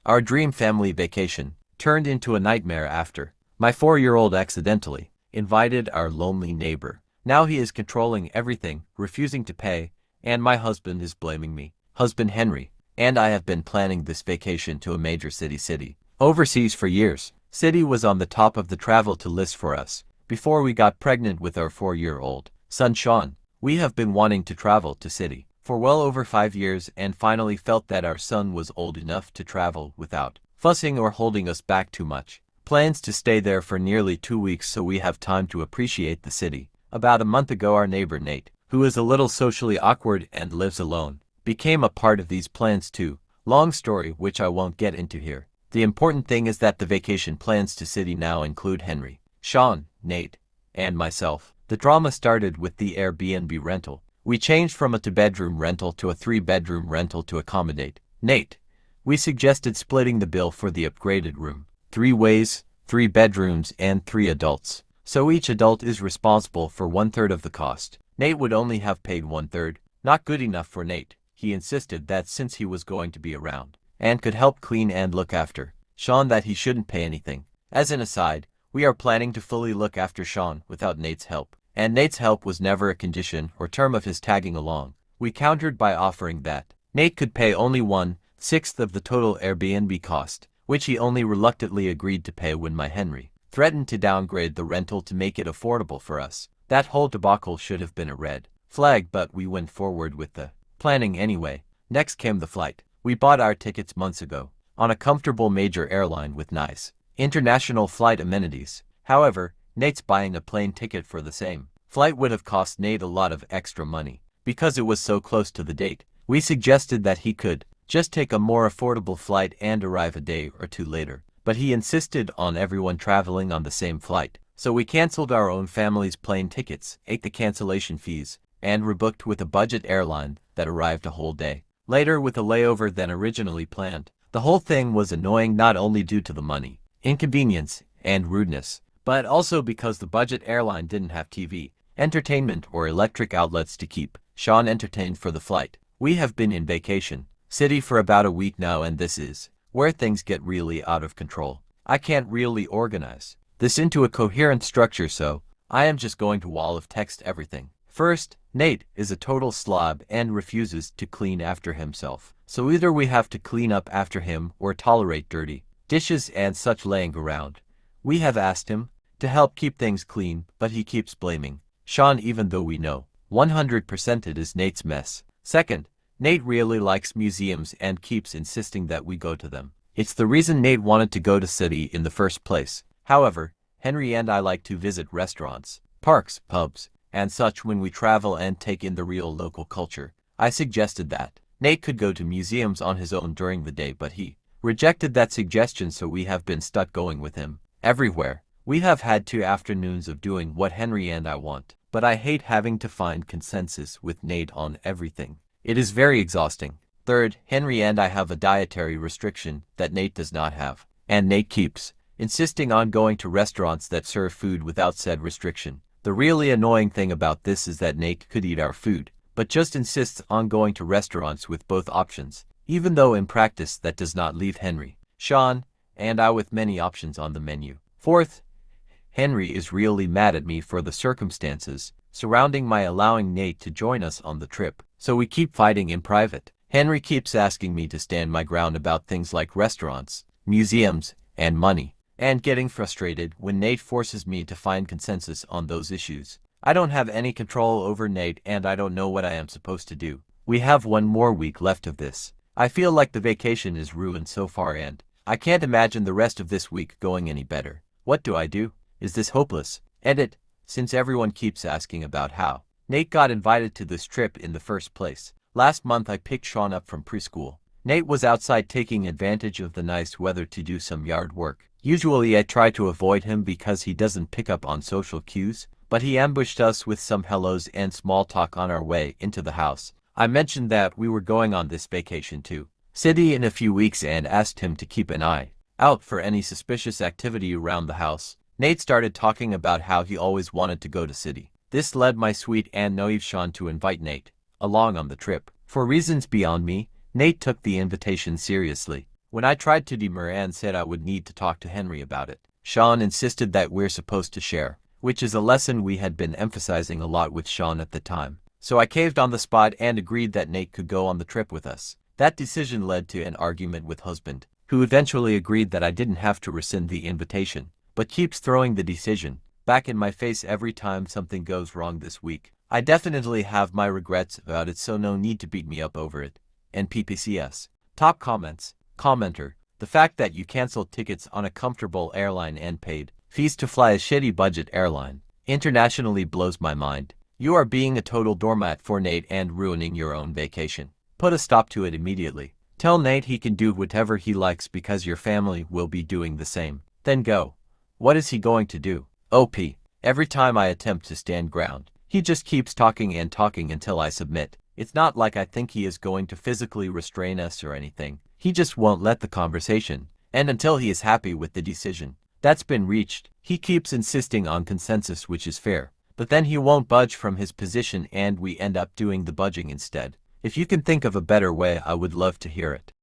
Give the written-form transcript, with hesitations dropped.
Our dream family vacation turned into a nightmare after my 4-year-old accidentally invited our lonely neighbor. Now he is controlling everything, refusing to pay, and my husband is blaming me. Husband Henry and I have been planning this vacation to a major city overseas for years. City was on the top of the travel to list for us before we got pregnant with our 4-year-old son Sean. We have been wanting to travel to city for well over 5 years and finally felt that our son was old enough to travel without fussing or holding us back too much. Plans to stay there for nearly 2 weeks so we have time to appreciate the city. About a month ago our neighbor Nate, who is a little socially awkward and lives alone, became a part of these plans too. Long story which I won't get into here. The important thing is that the vacation plans to city now include Henry, Sean, Nate, and myself. The drama started with the Airbnb rental. We changed from a 2-bedroom rental to a 3-bedroom rental to accommodate Nate. We suggested splitting the bill for the upgraded room 3 ways, 3 bedrooms and 3 adults. So each adult is responsible for 1/3 of the cost. Nate would only have paid 1/3. Not good enough for Nate. He insisted that since he was going to be around and could help clean and look after Sean that he shouldn't pay anything. As an aside, we are planning to fully look after Sean without Nate's help. And Nate's help was never a condition or term of his tagging along. We countered by offering that Nate could pay only 1/6 of the total Airbnb cost, which he only reluctantly agreed to pay when my Henry threatened to downgrade the rental to make it affordable for us. That whole debacle should have been a red flag, but we went forward with the planning anyway. Next came the flight. We bought our tickets months ago on a comfortable major airline with nice international flight amenities. However, Nate's buying a plane ticket for the same flight would have cost Nate a lot of extra money. Because it was so close to the date, we suggested that he could just take a more affordable flight and arrive a day or 2 later. But he insisted on everyone traveling on the same flight. So we canceled our own family's plane tickets, ate the cancellation fees, and rebooked with a budget airline that arrived a whole day later with a layover than originally planned. The whole thing was annoying not only due to the money, inconvenience, and rudeness, but also because the budget airline didn't have TV, entertainment, or electric outlets to keep Sean entertained for the flight. We have been in vacation city for about a week now, and this is where things get really out of control. I can't really organize this into a coherent structure, so I am just going to wall of text everything. First, Nate is a total slob and refuses to clean after himself. So either we have to clean up after him or tolerate dirty dishes and such laying around. We have asked him to help keep things clean, but he keeps blaming Sean even though we know 100% it is Nate's mess. Second, Nate really likes museums and keeps insisting that we go to them. It's the reason Nate wanted to go to city in the first place. However, Henry and I like to visit restaurants, parks, pubs, and such when we travel and take in the real local culture. I suggested that Nate could go to museums on his own during the day, but he rejected that suggestion, so we have been stuck going with him everywhere. We have had 2 afternoons of doing what Henry and I want, but I hate having to find consensus with Nate on everything. It is very exhausting. Third, Henry and I have a dietary restriction that Nate does not have, and Nate keeps insisting on going to restaurants that serve food without said restriction. The really annoying thing about this is that Nate could eat our food, but just insists on going to restaurants with both options, even though in practice that does not leave Henry, Sean, and I with many options on the menu. Fourth, Henry is really mad at me for the circumstances surrounding my allowing Nate to join us on the trip, so we keep fighting in private. Henry keeps asking me to stand my ground about things like restaurants, museums, and money, and getting frustrated when Nate forces me to find consensus on those issues. I don't have any control over Nate, and I don't know what I am supposed to do. We have 1 more week left of this. I feel like the vacation is ruined so far, and I can't imagine the rest of this week going any better. What do I do? Is this hopeless? Edit. Since everyone keeps asking about how Nate got invited to this trip in the first place. Last month I picked Sean up from preschool. Nate was outside taking advantage of the nice weather to do some yard work. Usually I try to avoid him because he doesn't pick up on social cues, but he ambushed us with some hellos and small talk on our way into the house. I mentioned that we were going on this vacation to city in a few weeks and asked him to keep an eye out for any suspicious activity around the house. Nate started talking about how he always wanted to go to city. This led my sweet and naive Sean to invite Nate along on the trip. For reasons beyond me, Nate took the invitation seriously. When I tried to demur and said I would need to talk to Henry about it, Sean insisted that we're supposed to share, which is a lesson we had been emphasizing a lot with Sean at the time. So I caved on the spot and agreed that Nate could go on the trip with us. That decision led to an argument with husband, who eventually agreed that I didn't have to rescind the invitation, but keeps throwing the decision back in my face every time something goes wrong this week. I definitely have my regrets about it, so no need to beat me up over it. And PPCS. Top comments. Commenter. The fact that you canceled tickets on a comfortable airline and paid fees to fly a shitty budget airline internationally blows my mind. You are being a total doormat for Nate and ruining your own vacation. Put a stop to it immediately. Tell Nate he can do whatever he likes because your family will be doing the same. Then go. What is he going to do? OP. Every time I attempt to stand ground, he just keeps talking and talking until I submit. It's not like I think he is going to physically restrain us or anything. He just won't let the conversation end until he is happy with the decision that's been reached. He keeps insisting on consensus, which is fair, but then he won't budge from his position and we end up doing the budging instead. If you can think of a better way, I would love to hear it.